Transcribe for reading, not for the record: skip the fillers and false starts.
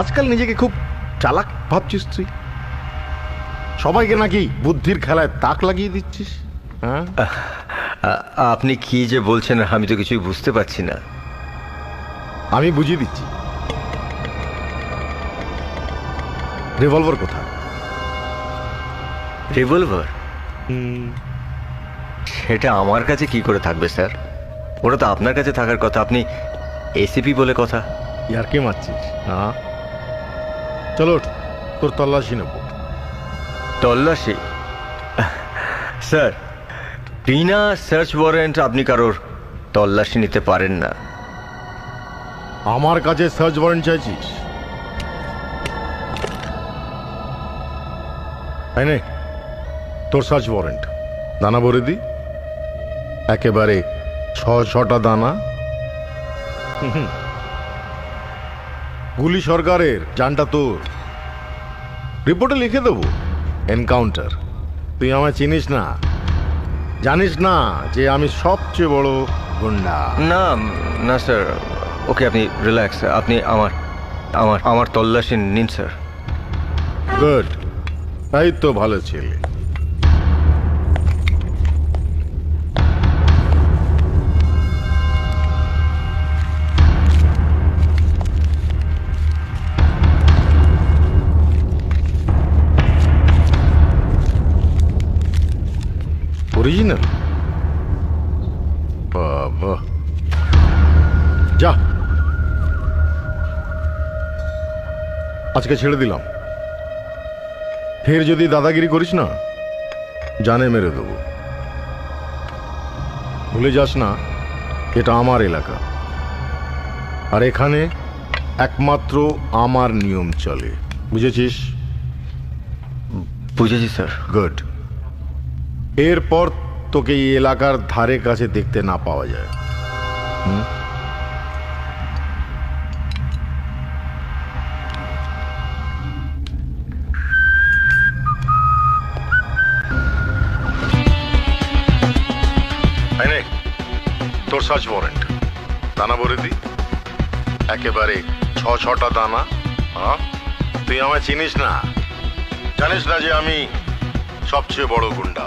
আজকাল নিজেকে খুব চালাক ভাবছিস তুই, সবাইকে নাকি বুদ্ধির খেলায় তাক লাগিয়ে দিচ্ছিস। হ্যাঁ, আপনি কি যে বলছেন আমি তো কিছুই বুঝতে পারছি না। আমি বুঝিয়ে দিচ্ছি। রিভলভার কোথায়? রিভলভার? সেটা আমার কাছে কি করে থাকবে স্যার? ওটা তো আপনার কাছে থাকার কথা। আপনি এসিপি বলে কথা। ইয়ার কে মারছিস? হ্যাঁ, চলো তোর তল্লাশি নেব। তল্লাশি? স্যার, বিনা সার্চ ওয়ারেন্ট আপনি কারোর তল্লাশি নিতে পারেন না। আমার কাছে সার্চ ওয়ারেন্ট চাইছিস? তাই নে, তোর সার্চ ওয়ারেন্ট। দানা ভরে দি, একেবারে 600টা দানা। গুলি সরকারের, জানটা তোর। রিপোর্টে লিখে দেবো এনকাউন্টার। তুই আমায় চিনিস না, জানিস না যে আমি সবচেয়ে বড় গুন্ডা। না না স্যার, ওকে আপনি রিল্যাক্স। আপনি আমার আমার আমার তল্লাশি নিন স্যার। গুড, তাই তো ভালো ছেলে। অরিজিনাল? বাবা, যা, আজকে ছেড়ে দিলাম। ফের যদি দাদাগিরি করিস না, জানে মেরে দেবো। ভুলে যাস না, এটা আমার এলাকা, আর এখানে একমাত্র আমার নিয়ম চলে। বুঝেছিস? বুঝেছি স্যার। গুড। এরপর তোকে এই এলাকার ধারে কাছে দেখতে না পাওয়া যায়। তোর সার্চ ওয়ারেন্ট। দানা ভরে দি, একেবারে 600টা দানা। হ্যাঁ, তুই আমায় চিনিস না, জানিস না যে আমি সবচেয়ে বড় গুন্ডা।